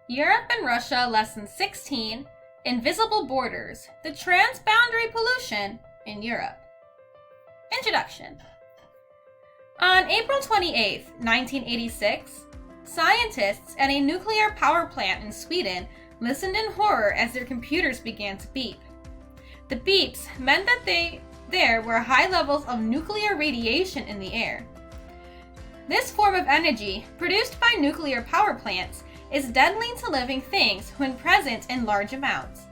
Europe and Russia Lesson 16, Invisible Borders, the Transboundary Pollution in Europe. Introduction. On April 28, 1986, scientists at a nuclear power plant in Sweden listened in horror as their computers began to beep. The beeps meant that there were high levels of nuclear radiation in the air. This form of energy, produced by nuclear power plants, is deadly to living things when present in large amounts.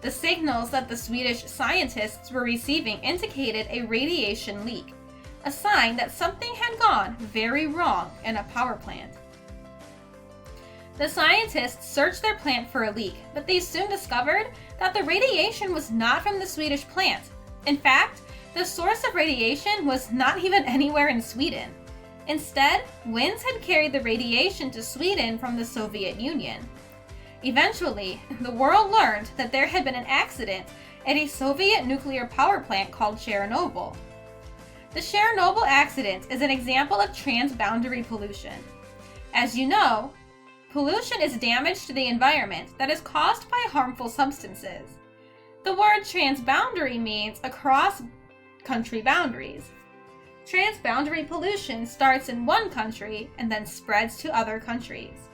The signals that the Swedish scientists were receiving indicated a radiation leak, a sign that something had gone very wrong in a power plant. The scientists searched their plant for a leak, but they soon discovered that the radiation was not from the Swedish plant. In fact, the source of radiation was not even anywhere in Sweden. Instead, winds had carried the radiation to Sweden from the Soviet Union. Eventually, the world learned that there had been an accident at a Soviet nuclear power plant called Chernobyl. The Chernobyl accident is an example of transboundary pollution. As you know, pollution is damage to the environment that is caused by harmful substances. The word transboundary means across country boundaries. Transboundary pollution starts in one country and then spreads to other countries.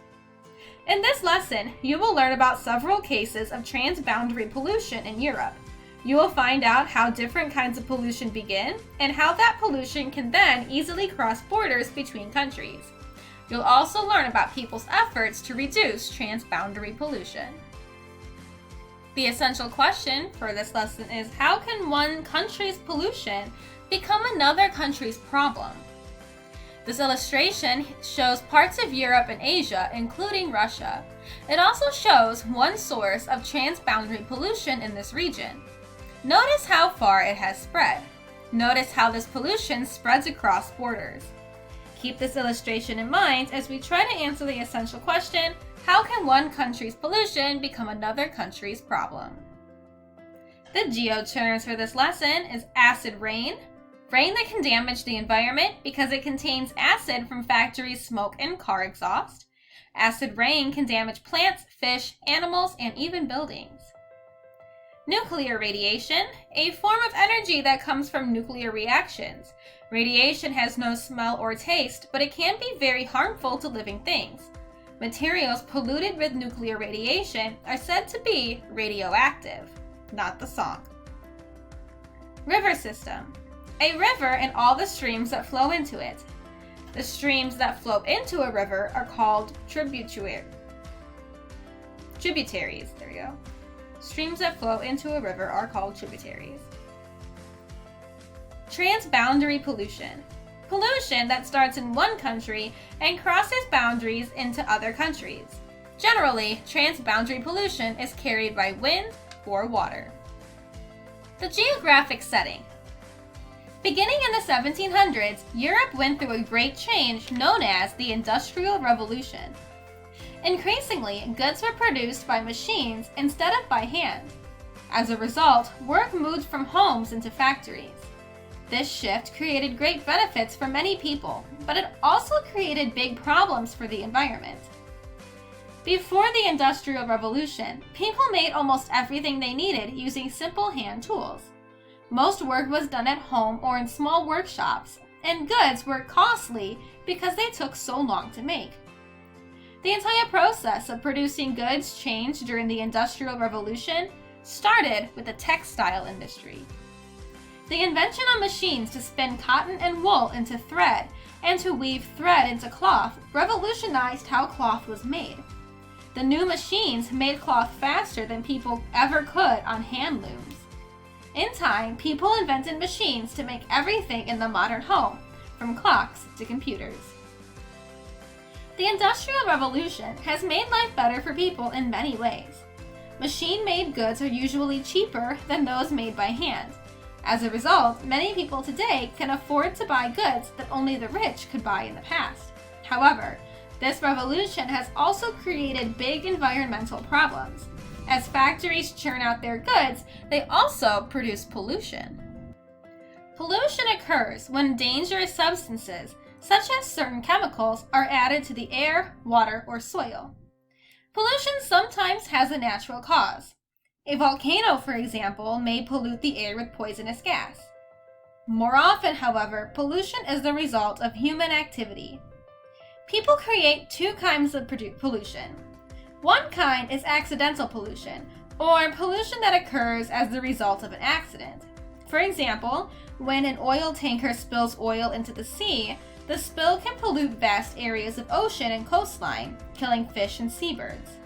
In this lesson, you will learn about several cases of transboundary pollution in Europe. You will find out how different kinds of pollution begin and how that pollution can then easily cross borders between countries. You'll also learn about people's efforts to reduce transboundary pollution. The essential question for this lesson is, how can one country's pollution become another country's problem? This illustration shows parts of Europe and Asia, including Russia. It also shows one source of transboundary pollution in this region. Notice how far it has spread. Notice how this pollution spreads across borders. Keep this illustration in mind as we try to answer the essential question, how can one country's pollution become another country's problem? The geoterms for this lesson is acid rain, rain that can damage the environment because it contains acid from factories' smoke and car exhaust. Acid rain can damage plants, fish, animals, and even buildings. Nuclear radiation, a form of energy that comes from nuclear reactions. Radiation has no smell or taste, but it can be very harmful to living things. Materials polluted with nuclear radiation are said to be radioactive, not the song. River system. A river and all the streams that flow into it. The streams that flow into a river are called tributaries. There we go. Streams that flow into a river are called tributaries. Transboundary pollution. Pollution that starts in one country and crosses boundaries into other countries. Generally, transboundary pollution is carried by wind or water. The geographic setting. Beginning in the 1700s, Europe went through a great change known as the Industrial Revolution. Increasingly, goods were produced by machines instead of by hand. As a result, work moved from homes into factories. This shift created great benefits for many people, but it also created big problems for the environment. Before the Industrial Revolution, people made almost everything they needed using simple hand tools. Most work was done at home or in small workshops, and goods were costly because they took so long to make. The entire process of producing goods changed during the Industrial Revolution started with the textile industry. The invention of machines to spin cotton and wool into thread and to weave thread into cloth revolutionized how cloth was made. The new machines made cloth faster than people ever could on hand looms. In time, people invented machines to make everything in the modern home, from clocks to computers. The Industrial Revolution has made life better for people in many ways. Machine-made goods are usually cheaper than those made by hand. As a result, many people today can afford to buy goods that only the rich could buy in the past. However, this revolution has also created big environmental problems. As factories churn out their goods, they also produce pollution. Pollution occurs when dangerous substances, such as certain chemicals, are added to the air, water, or soil. Pollution sometimes has a natural cause. A volcano, for example, may pollute the air with poisonous gas. More often, however, pollution is the result of human activity. People create two kinds of pollution. One kind is accidental pollution, or pollution that occurs as the result of an accident. For example, when an oil tanker spills oil into the sea, the spill can pollute vast areas of ocean and coastline, killing fish and seabirds.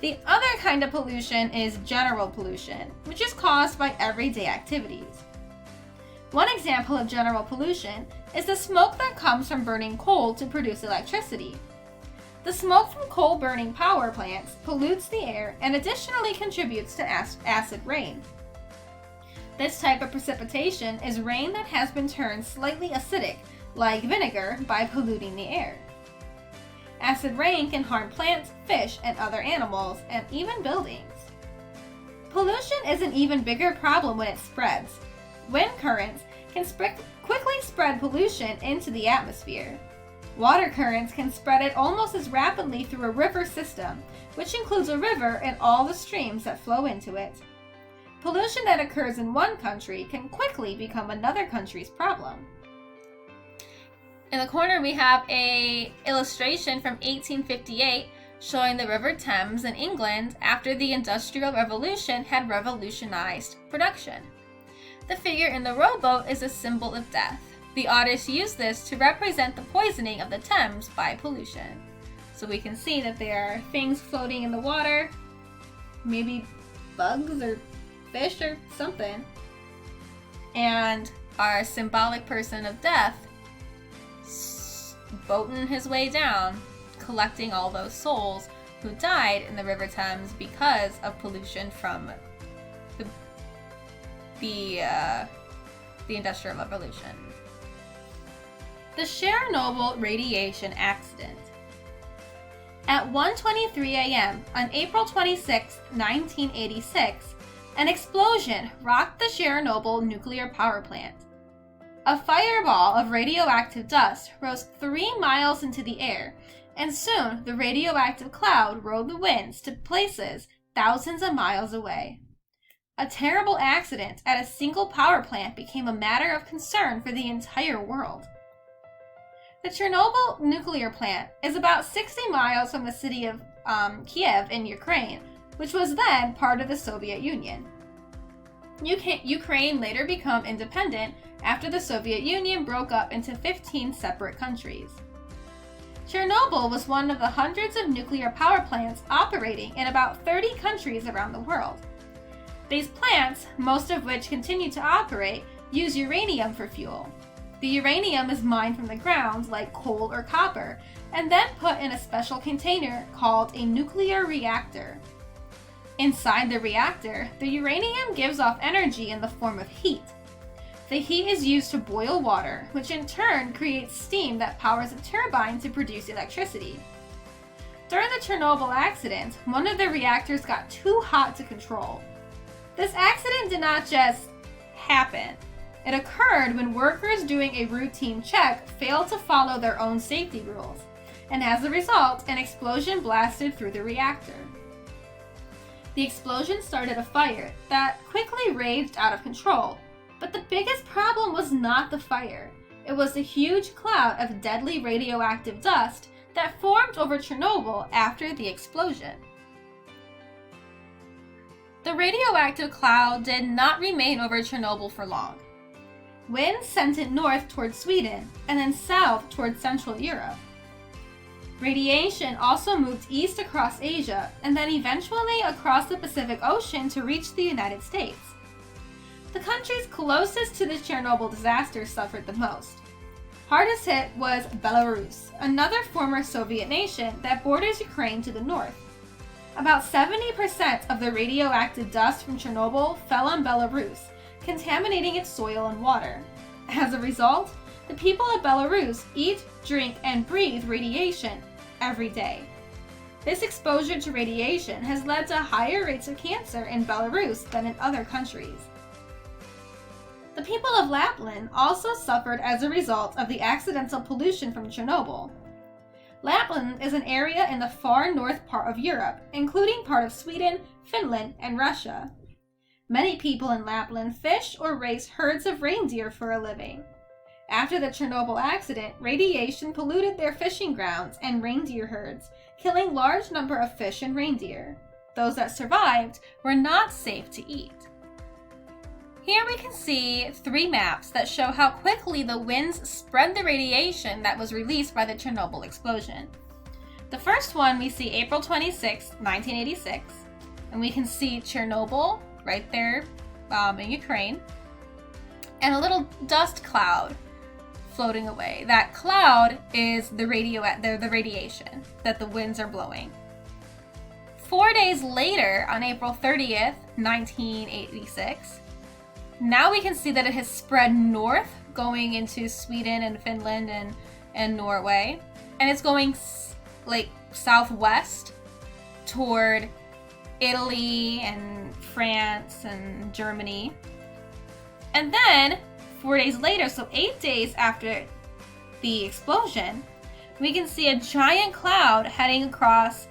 The other kind of pollution is general pollution, which is caused by everyday activities. One example of general pollution is the smoke that comes from burning coal to produce electricity. The smoke from coal-burning power plants pollutes the air and additionally contributes to acid rain. This type of precipitation is rain that has been turned slightly acidic, like vinegar, by polluting the air. Acid rain can harm plants, fish, and other animals, and even buildings. Pollution is an even bigger problem when it spreads. Wind currents can quickly spread pollution into the atmosphere. Water currents can spread it almost as rapidly through a river system, which includes a river and all the streams that flow into it. Pollution that occurs in one country can quickly become another country's problem. In the corner we have an illustration from 1858 showing the River Thames in England after the Industrial Revolution had revolutionized production. The figure in the rowboat is a symbol of death. The artist used this to represent the poisoning of the Thames by pollution. So we can see that there are things floating in the water, maybe bugs or fish or something, and our symbolic person of death boating his way down, collecting all those souls who died in the River Thames because of pollution from the Industrial Revolution. The Chernobyl radiation accident. At 1:23 a.m. on April 26, 1986, an explosion rocked the Chernobyl nuclear power plant. A fireball of radioactive dust rose 3 miles into the air, and soon the radioactive cloud rode the winds to places thousands of miles away. A terrible accident at a single power plant became a matter of concern for the entire world. The Chernobyl nuclear plant is about 60 miles from the city of Kiev in Ukraine, which was then part of the Soviet Union. Ukraine later became independent after the Soviet Union broke up into 15 separate countries. Chernobyl was one of the hundreds of nuclear power plants operating in about 30 countries around the world. These plants, most of which continue to operate, use uranium for fuel. The uranium is mined from the ground like coal or copper, and then put in a special container called a nuclear reactor. Inside the reactor, the uranium gives off energy in the form of heat. The heat is used to boil water, which in turn creates steam that powers a turbine to produce electricity. During the Chernobyl accident, one of the reactors got too hot to control. This accident did not just happen. It occurred when workers doing a routine check failed to follow their own safety rules, and as a result, an explosion blasted through the reactor. The explosion started a fire that quickly raged out of control, but the biggest problem was not the fire. It was the huge cloud of deadly radioactive dust that formed over Chernobyl after the explosion. The radioactive cloud did not remain over Chernobyl for long. Winds sent it north towards Sweden and then south towards Central Europe. Radiation also moved east across Asia and then eventually across the Pacific Ocean to reach the United States. The countries closest to the Chernobyl disaster suffered the most. Hardest hit was Belarus, another former Soviet nation that borders Ukraine to the north. About 70% of the radioactive dust from Chernobyl fell on Belarus, contaminating its soil and water. As a result, the people of Belarus eat, drink, and breathe radiation every day. This exposure to radiation has led to higher rates of cancer in Belarus than in other countries. The people of Lapland also suffered as a result of the accidental pollution from Chernobyl. Lapland is an area in the far north part of Europe, including part of Sweden, Finland, and Russia. Many people in Lapland fish or raise herds of reindeer for a living. After the Chernobyl accident, radiation polluted their fishing grounds and reindeer herds, killing large number of fish and reindeer. Those that survived were not safe to eat. Here we can see 3 maps that show how quickly the winds spread the radiation that was released by the Chernobyl explosion. The first one we see April 26, 1986, and we can see Chernobyl right there in Ukraine, and a little dust cloud floating away. That cloud is the radiation that the winds are blowing. 4 days later, on April 30th, 1986, now we can see that it has spread north, going into Sweden and Finland and Norway, and it's going like southwest toward Italy and France and Germany. And then 4 days later, so 8 days after the explosion, we can see a giant cloud heading across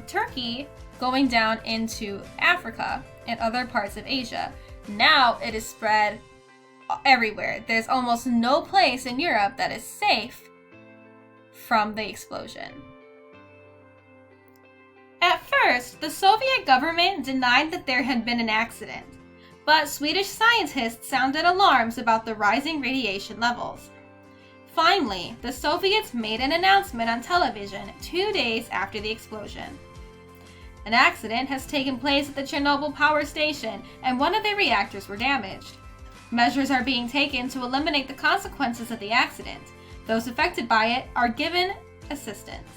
Turkey, going down into Africa and other parts of Asia. Now it is spread everywhere. There's almost no place in Europe that is safe from the explosion. At first, the Soviet government denied that there had been an accident, but Swedish scientists sounded alarms about the rising radiation levels. Finally, the Soviets made an announcement on television 2 days after the explosion. An accident has taken place at the Chernobyl power station, and one of the reactors were damaged. Measures are being taken to eliminate the consequences of the accident. Those affected by it are given assistance.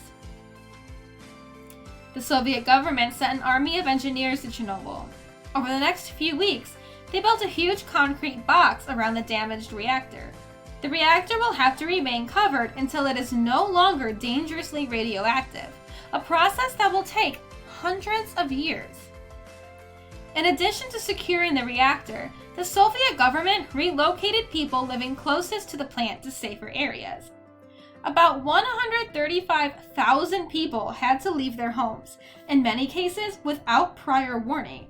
The Soviet government sent an army of engineers to Chernobyl. Over the next few weeks, they built a huge concrete box around the damaged reactor. The reactor will have to remain covered until it is no longer dangerously radioactive, a process that will take hundreds of years. In addition to securing the reactor, the Soviet government relocated people living closest to the plant to safer areas. About 135,000 people had to leave their homes, in many cases without prior warning.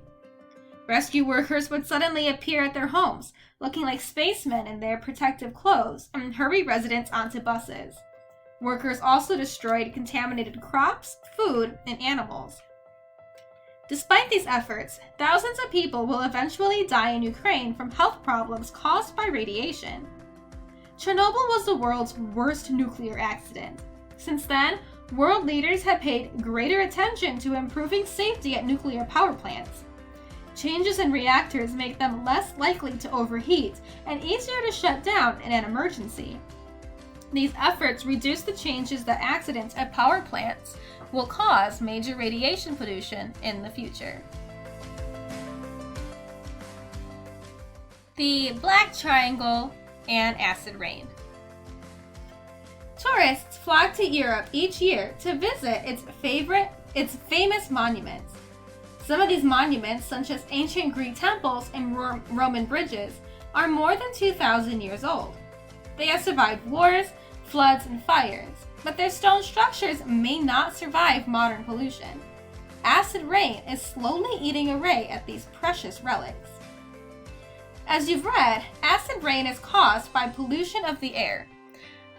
Rescue workers would suddenly appear at their homes, looking like spacemen in their protective clothes, and hurry residents onto buses. Workers also destroyed contaminated crops, food, and animals. Despite these efforts, thousands of people will eventually die in Ukraine from health problems caused by radiation. Chernobyl was the world's worst nuclear accident. Since then, world leaders have paid greater attention to improving safety at nuclear power plants. Changes in reactors make them less likely to overheat and easier to shut down in an emergency. These efforts reduce the changes that accidents at power plants will cause major radiation pollution in the future. The Black Triangle and acid rain. Tourists flock to Europe each year to visit its famous monuments. Some of these monuments, such as ancient Greek temples and Roman bridges, are more than 2,000 years old. They have survived wars, floods, and fires, but their stone structures may not survive modern pollution. Acid rain is slowly eating away at these precious relics. As you've read, acid rain is caused by pollution of the air,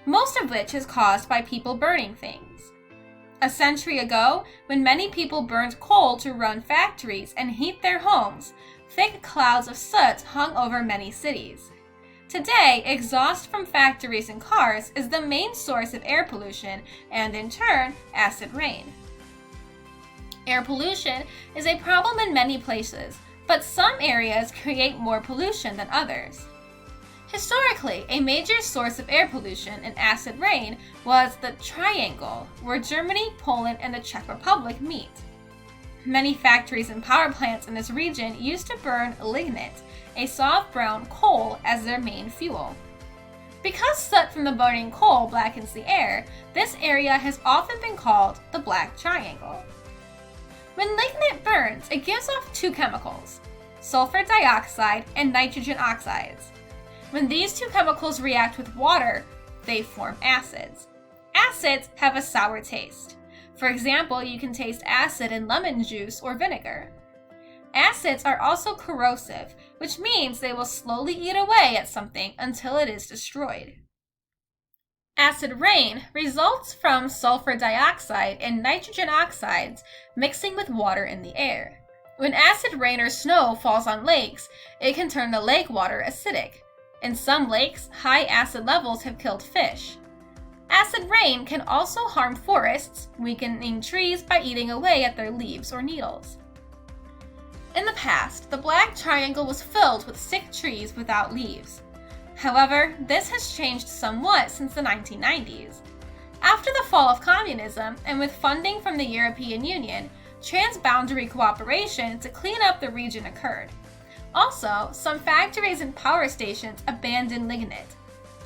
most of which is caused by people burning things. A century ago, when many people burned coal to run factories and heat their homes, thick clouds of soot hung over many cities. Today, exhaust from factories and cars is the main source of air pollution and, in turn, acid rain. Air pollution is a problem in many places, but some areas create more pollution than others. Historically, a major source of air pollution and acid rain was the Triangle, where Germany, Poland, and the Czech Republic meet. Many factories and power plants in this region used to burn lignite, a soft brown coal, as their main fuel. Because soot from the burning coal blackens the air, this area has often been called the Black Triangle. When lignite burns, it gives off 2 chemicals, sulfur dioxide and nitrogen oxides. When these 2 chemicals react with water, they form acids. Acids have a sour taste. For example, you can taste acid in lemon juice or vinegar. Acids are also corrosive, which means they will slowly eat away at something until it is destroyed. Acid rain results from sulfur dioxide and nitrogen oxides mixing with water in the air. When acid rain or snow falls on lakes, it can turn the lake water acidic. In some lakes, high acid levels have killed fish. Acid rain can also harm forests, weakening trees by eating away at their leaves or needles. In the past, the Black Triangle was filled with sick trees without leaves. However, this has changed somewhat since the 1990s. After the fall of communism and with funding from the European Union, transboundary cooperation to clean up the region occurred. Also, some factories and power stations abandoned lignite.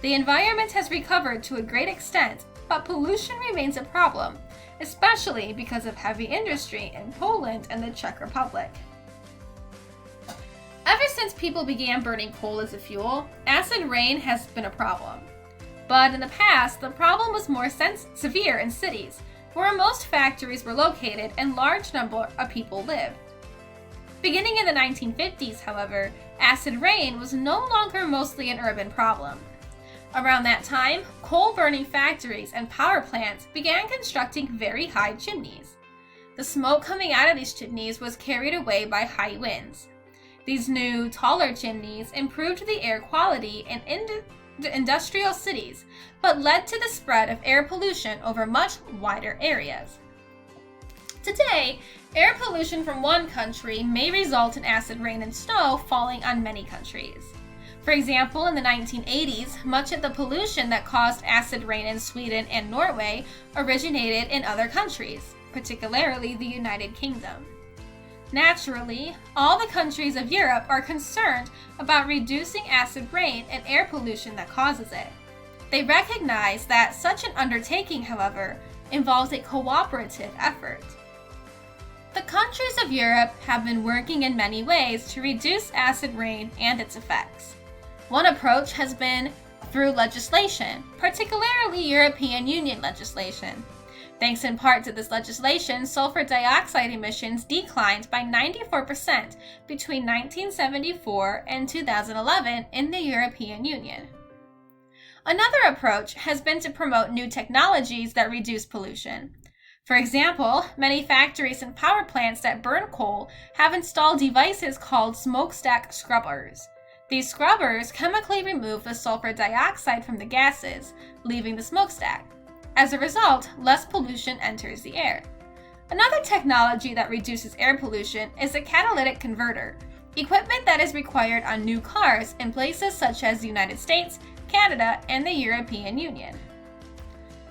The environment has recovered to a great extent, but pollution remains a problem, especially because of heavy industry in Poland and the Czech Republic. Ever since people began burning coal as a fuel, acid rain has been a problem. But in the past, the problem was more severe in cities, where most factories were located and large number of people lived. Beginning in the 1950s, however, acid rain was no longer mostly an urban problem. Around that time, coal-burning factories and power plants began constructing very high chimneys. The smoke coming out of these chimneys was carried away by high winds. These new, taller chimneys improved the air quality in industrial cities, but led to the spread of air pollution over much wider areas. Today, air pollution from one country may result in acid rain and snow falling on many countries. For example, in the 1980s, much of the pollution that caused acid rain in Sweden and Norway originated in other countries, particularly the United Kingdom. Naturally, all the countries of Europe are concerned about reducing acid rain and air pollution that causes it. They recognize that such an undertaking, however, involves a cooperative effort. The countries of Europe have been working in many ways to reduce acid rain and its effects. One approach has been through legislation, particularly European Union legislation. Thanks in part to this legislation, sulfur dioxide emissions declined by 94% between 1974 and 2011 in the European Union. Another approach has been to promote new technologies that reduce pollution. For example, many factories and power plants that burn coal have installed devices called smokestack scrubbers. These scrubbers chemically remove the sulfur dioxide from the gases, leaving the smokestack. As a result, less pollution enters the air. Another technology that reduces air pollution is a catalytic converter, equipment that is required on new cars in places such as the United States, Canada, and the European Union.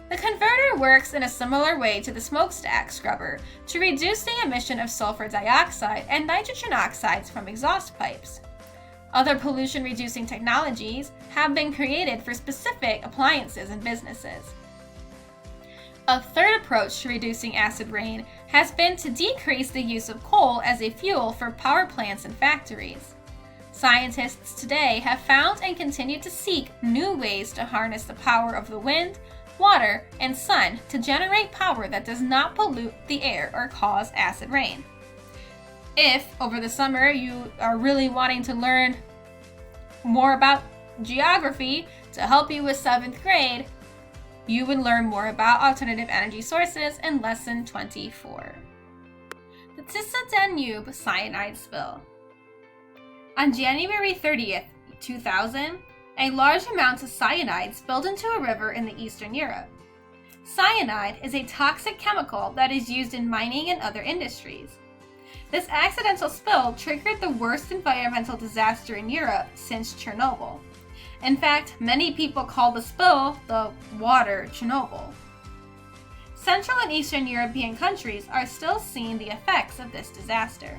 The converter works in a similar way to the smokestack scrubber to reduce the emission of sulfur dioxide and nitrogen oxides from exhaust pipes. Other pollution-reducing technologies have been created for specific appliances and businesses. A third approach to reducing acid rain has been to decrease the use of coal as a fuel for power plants and factories. Scientists today have found and continue to seek new ways to harness the power of the wind, water, and sun to generate power that does not pollute the air or cause acid rain. If, over the summer, you are really wanting to learn more about geography to help you with 7th grade, you would learn more about alternative energy sources in Lesson 24. The Tisa-Danube cyanide spill. On January 30th, 2000, a large amount of cyanide spilled into a river in the Eastern Europe. Cyanide is a toxic chemical that is used in mining and other industries. This accidental spill triggered the worst environmental disaster in Europe since Chernobyl. In fact, many people call the spill the water Chernobyl. Central and Eastern European countries are still seeing the effects of this disaster.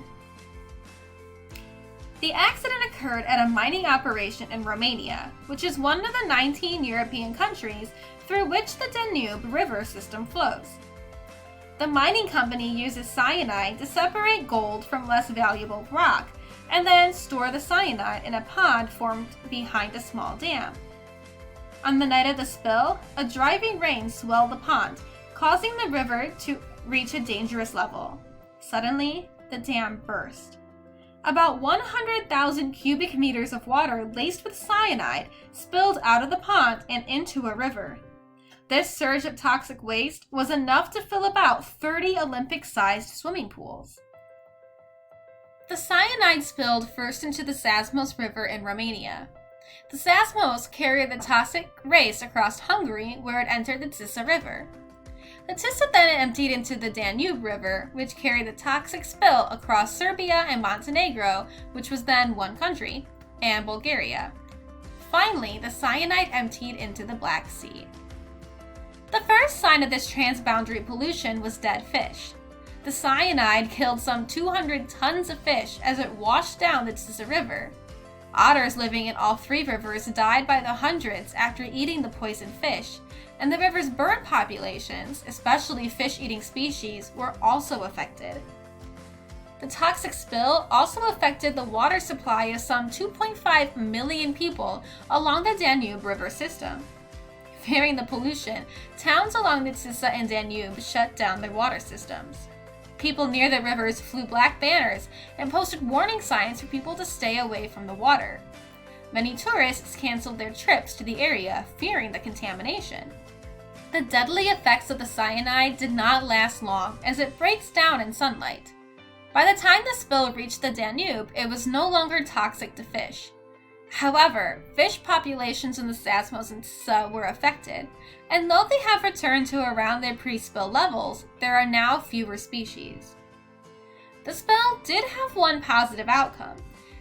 The accident occurred at a mining operation in Romania, which is one of the 19 European countries through which the Danube River system flows. The mining company uses cyanide to separate gold from less valuable rock, and then store the cyanide in a pond formed behind a small dam. On the night of the spill, a driving rain swelled the pond, causing the river to reach a dangerous level. Suddenly, the dam burst. About 100,000 cubic meters of water laced with cyanide spilled out of the pond and into a river. This surge of toxic waste was enough to fill about 30 Olympic-sized swimming pools. The cyanide spilled first into the Sasmos River in Romania. The Sasmos carried the toxic waste across Hungary, where it entered the Tisa River. The Tisa then emptied into the Danube River, which carried the toxic spill across Serbia and Montenegro, which was then one country, and Bulgaria. Finally, the cyanide emptied into the Black Sea. The first sign of this transboundary pollution was dead fish. The cyanide killed some 200 tons of fish as it washed down the Tisa River. Otters living in all three rivers died by the hundreds after eating the poisoned fish, and the river's bird populations, especially fish-eating species, were also affected. The toxic spill also affected the water supply of some 2.5 million people along the Danube River system. Fearing the pollution, towns along the Tisa and Danube shut down their water systems. People near the rivers flew black banners and posted warning signs for people to stay away from the water. Many tourists canceled their trips to the area, fearing the contamination. The deadly effects of the cyanide did not last long, as it breaks down in sunlight. By the time the spill reached the Danube, it was no longer toxic to fish. However, fish populations in the Sasmos and Tisa were affected, and though they have returned to around their pre-spill levels, there are now fewer species. The spill did have one positive outcome.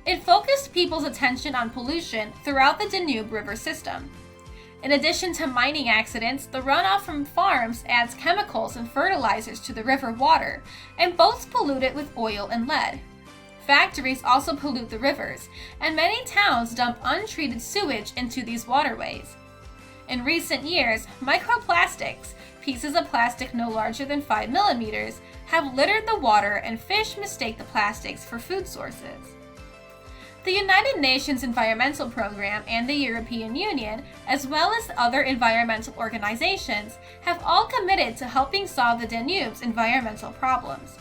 It focused people's attention on pollution throughout the Danube River system. In addition to mining accidents, the runoff from farms adds chemicals and fertilizers to the river water, and boats pollute it with oil and lead. Factories also pollute the rivers, and many towns dump untreated sewage into these waterways. In recent years, microplastics, pieces of plastic no larger than 5 millimeters, have littered the water, and fish mistake the plastics for food sources. The United Nations Environmental Program and the European Union, as well as other environmental organizations, have all committed to helping solve the Danube's environmental problems.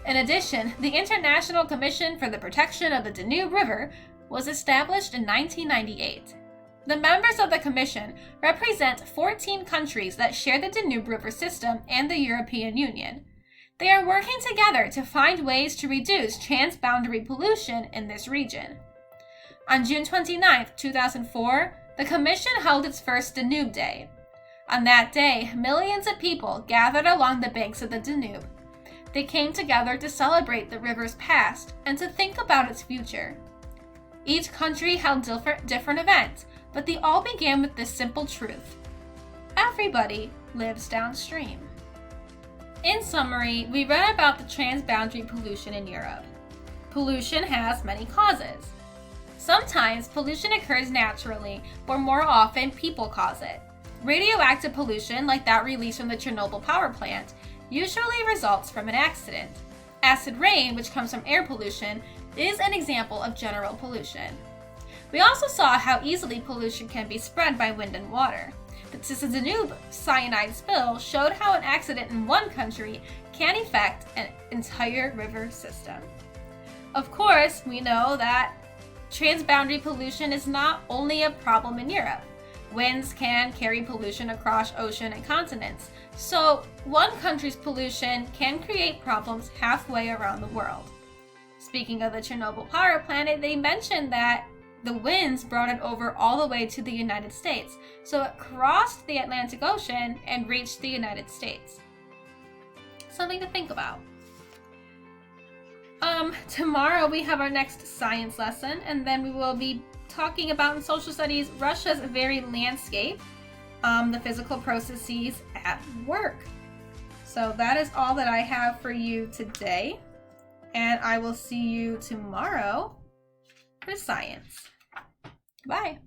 In addition, the International Commission for the Protection of the Danube River was established in 1998. The members of the Commission represent 14 countries that share the Danube River system and the European Union. They are working together to find ways to reduce transboundary pollution in this region. On June 29, 2004, the Commission held its first Danube Day. On that day, millions of people gathered along the banks of the Danube. They came together to celebrate the river's past and to think about its future. Each country held different events, but they all began with this simple truth: everybody lives downstream. In summary, we read about the transboundary pollution in Europe. Pollution has many causes. Sometimes pollution occurs naturally, but more often people cause it. Radioactive pollution, like that released from the Chernobyl power plant, usually results from an accident. Acid rain, which comes from air pollution, is an example of general pollution. We also saw how easily pollution can be spread by wind and water. The Tisa Danube cyanide spill showed how an accident in one country can affect an entire river system. Of course, we know that transboundary pollution is not only a problem in Europe. Winds can carry pollution across ocean and continents, so one country's pollution can create problems halfway around the world. Speaking of the Chernobyl power plant, they mentioned that the winds brought it over all the way to the United States, so it crossed the Atlantic Ocean and reached the United States. Something to think about. Tomorrow we have our next science lesson, and then we will be talking about in social studies Russia's varied landscape, the physical processes at work. So that is all that I have for you today, and I will see you tomorrow for science. Bye.